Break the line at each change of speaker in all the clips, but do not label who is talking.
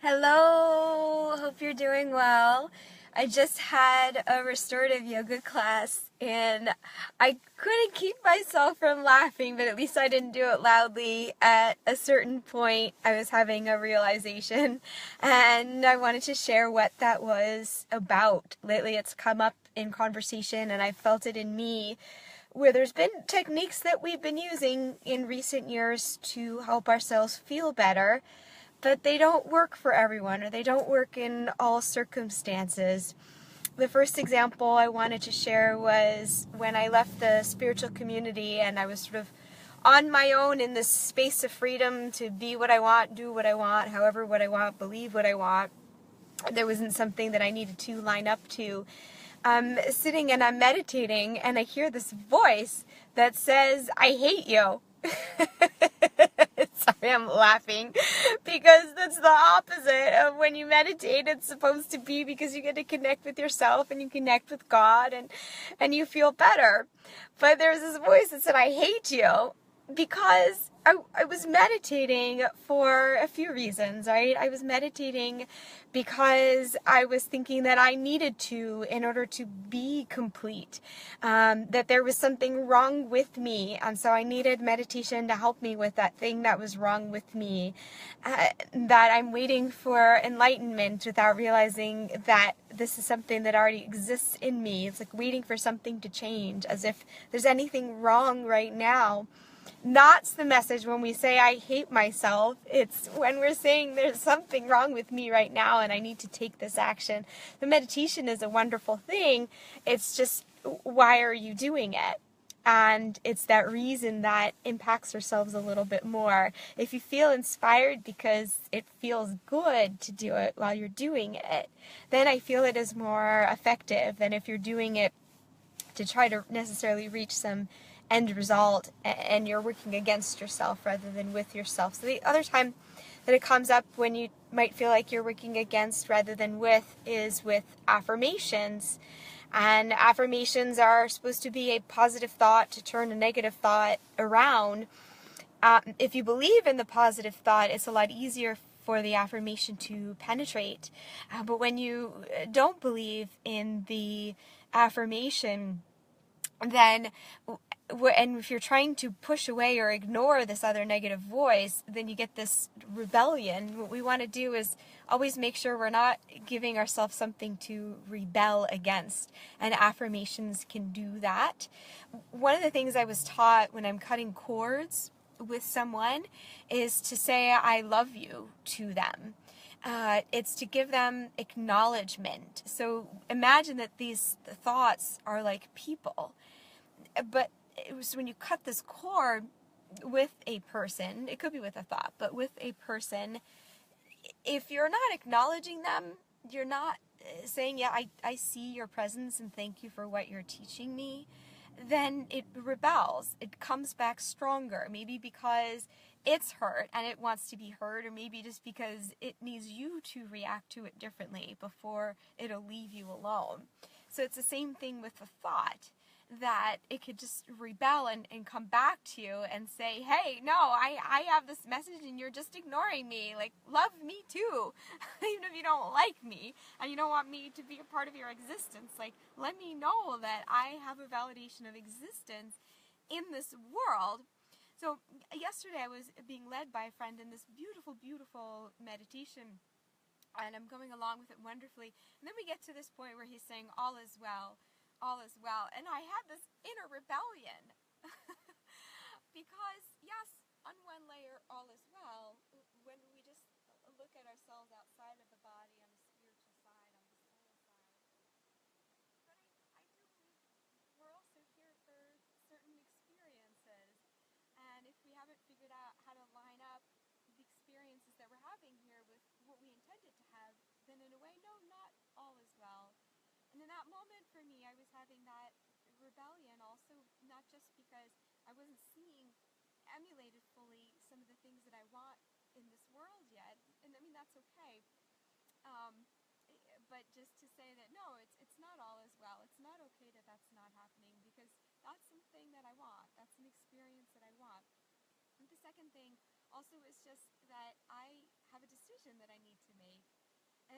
Hello, hope you're doing well. I just had a restorative yoga class and I couldn't keep myself from laughing, but at least I didn't do it loudly. At a certain point, I was having a realization and I wanted to share what that was about. Lately, it's come up in conversation and I felt it in me where there's been techniques that we've been using in recent years to help ourselves feel better, but they don't work for everyone or they don't work in all circumstances. The first example I wanted to share was when I left the spiritual community and I was sort of on my own in this space of freedom to be what I want, do what I want, however what I want, believe what I want. There wasn't something that I needed to line up to. I'm sitting and I'm meditating and I hear this voice that says, "I hate you." Sorry, I'm laughing because that's the opposite of when you meditate. It's supposed to be because you get to connect with yourself and you connect with God and you feel better. But there's this voice that said, "I hate you," because I was meditating for a few reasons, right? I was meditating because I was thinking that I needed to in order to be complete, that there was something wrong with me, and so I needed meditation to help me with that thing that was wrong with me, that I'm waiting for enlightenment without realizing that this is something that already exists in me. It's like waiting for something to change, as if there's anything wrong right now. That's the message when we say I hate myself. It's when we're saying there's something wrong with me right now and I need to take this action. The meditation is a wonderful thing. It's just, why are you doing it? And it's that reason that impacts ourselves a little bit more. If you feel inspired because it feels good to do it while you're doing it, then I feel it is more effective than if you're doing it to try to necessarily reach some end result and you're working against yourself rather than with yourself. So the other time that it comes up when you might feel like you're working against rather than with is with affirmations. And affirmations are supposed to be a positive thought to turn a negative thought around. If you believe in the positive thought, it's a lot easier for the affirmation to penetrate. But when you don't believe in the affirmation, then and if you're trying to push away or ignore this other negative voice, then you get this rebellion. What we want to do is always make sure we're not giving ourselves something to rebel against, and affirmations can do that. One of the things I was taught when I'm cutting cords with someone is to say I love you to them. It's to give them acknowledgement. So imagine that these thoughts are like people. But it was when you cut this cord with a person, it could be with a thought, but with a person, if you're not acknowledging them, you're not saying, yeah, I see your presence and thank you for what you're teaching me, then it rebels. It comes back stronger, maybe because it's hurt and it wants to be heard, or maybe just because it needs you to react to it differently before it'll leave you alone. So it's the same thing with the thought, that it could just rebel and come back to you and say, hey, no, I have this message and you're just ignoring me. Like, love me too. Even if you don't like me and you don't want me to be a part of your existence, like, let me know that I have a validation of existence in this world. So yesterday I was being led by a friend in this beautiful, beautiful meditation, and I'm going along with it wonderfully. And then we get to this point where he's saying, all is well. All is well. And I had this inner rebellion because, yes, on one layer, all is well. When we just look at ourselves outside of the body, on the spiritual side, on the soul side. But I do believe we're also here for certain experiences. And if we haven't figured out how to line up the experiences that we're having here with what we intended to have, then in a way, no, not all is well. And in that moment for me, I was having that rebellion also, not just because I wasn't seeing emulated fully some of the things that I want in this world yet, and I mean, that's okay, um, but just to say that, no, it's not all as well. It's not okay that that's not happening, because that's something that I want. That's an experience that I want. And the second thing also is just that I have a decision that I need to make.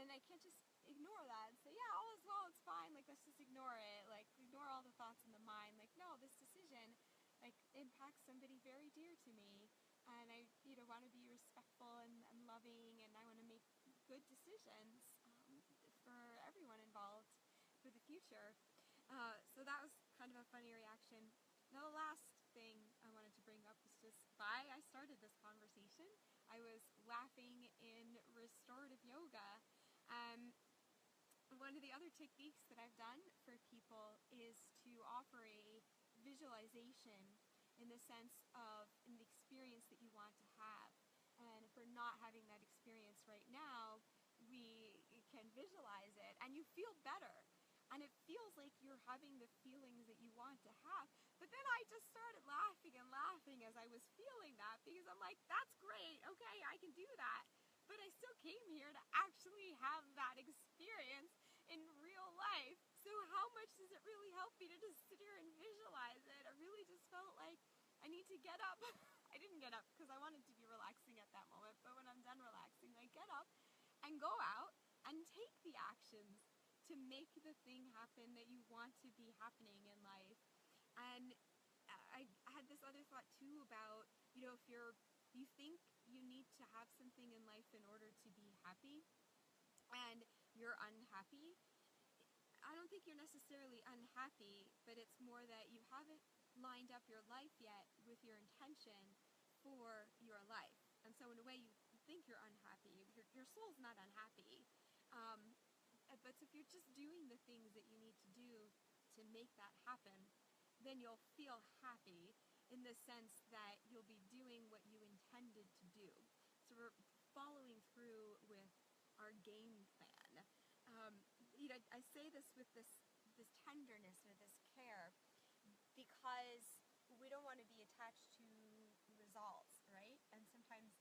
And I can't just ignore that and say, yeah, all is well, it's fine, like, let's just ignore it, like, ignore all the thoughts in the mind. Like, no, this decision, like, impacts somebody very dear to me, and I, want to be respectful and loving, and I want to make good decisions for everyone involved for the future. So that was kind of a funny reaction. Now, the last thing I wanted to bring up is just why I started this conversation. I was laughing in restorative yoga. One of the other techniques that I've done for people is to offer a visualization in the sense of an experience that you want to have. And if we're not having that experience right now, we can visualize it and you feel better. And it feels like you're having the feelings that you want to have. But then I just started laughing and laughing as I was feeling that, because I'm like, that's great, okay, I can do that. But I still came here to actually have that experience in real life. So how much does it really help me to just sit here and visualize it? I really just felt like I need to get up. I didn't get up because I wanted to be relaxing at that moment. But when I'm done relaxing, I get up and go out and take the actions to make the thing happen that you want to be happening in life. And I had this other thought too about, if you think you need to have something in life in order to be happy, and you're unhappy, I don't think you're necessarily unhappy, but it's more that you haven't lined up your life yet with your intention for your life. And so in a way you think you're unhappy. Your soul's not unhappy. But if you're just doing the things that you need to do to make that happen, then you'll feel happy in the sense that you'll be doing what you intended to do. So we're following through with our game plan. I say this with this tenderness or this care because we don't want to be attached to results, right? And sometimes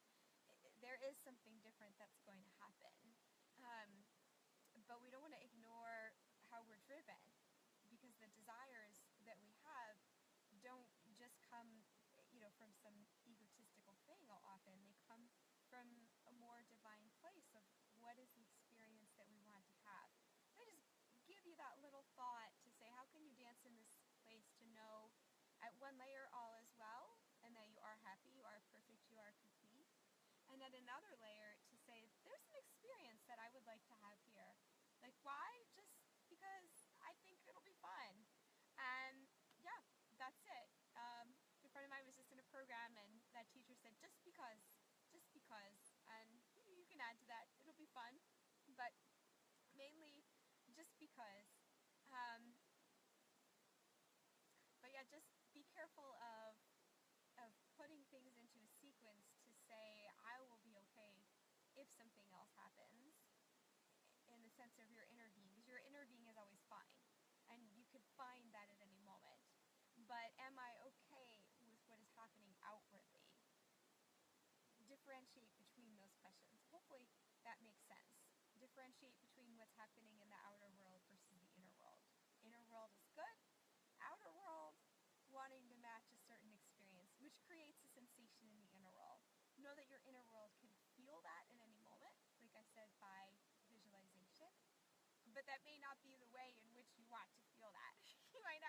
there is something different that's going to happen. But we don't want to ignore how we're driven, because the desires that we have don't just come, from some egotistical thing often. They come from a more divine place of what is the experience that we want to have. And I just give you that little thought to say, how can you dance in this place to know at one layer all is well, and that you are happy, you are perfect, you are complete. And at another layer to say, there's an experience that I would like to have here. Like, why? Just because I think it'll be fun. And yeah, that's it. A friend of mine was just in a program, and that teacher said, just because. And you can add to that, it'll be fun. But mainly, just because. But yeah, just be careful of putting things into a sequence to say, I will be okay if something else happens, in the sense of your inner being, because your inner being is always fine, and you could find that at any moment. But am I okay with what is happening outwardly? Differentiate between those questions. Hopefully that makes sense. Differentiate between what's happening in the outer world versus the inner world. Inner world is good. Outer world, wanting to match a certain experience, which creates a sensation in the inner world. Know that your inner world can feel that at any moment, like I said, by visualization. But that may not be the way in which you want to feel that. You might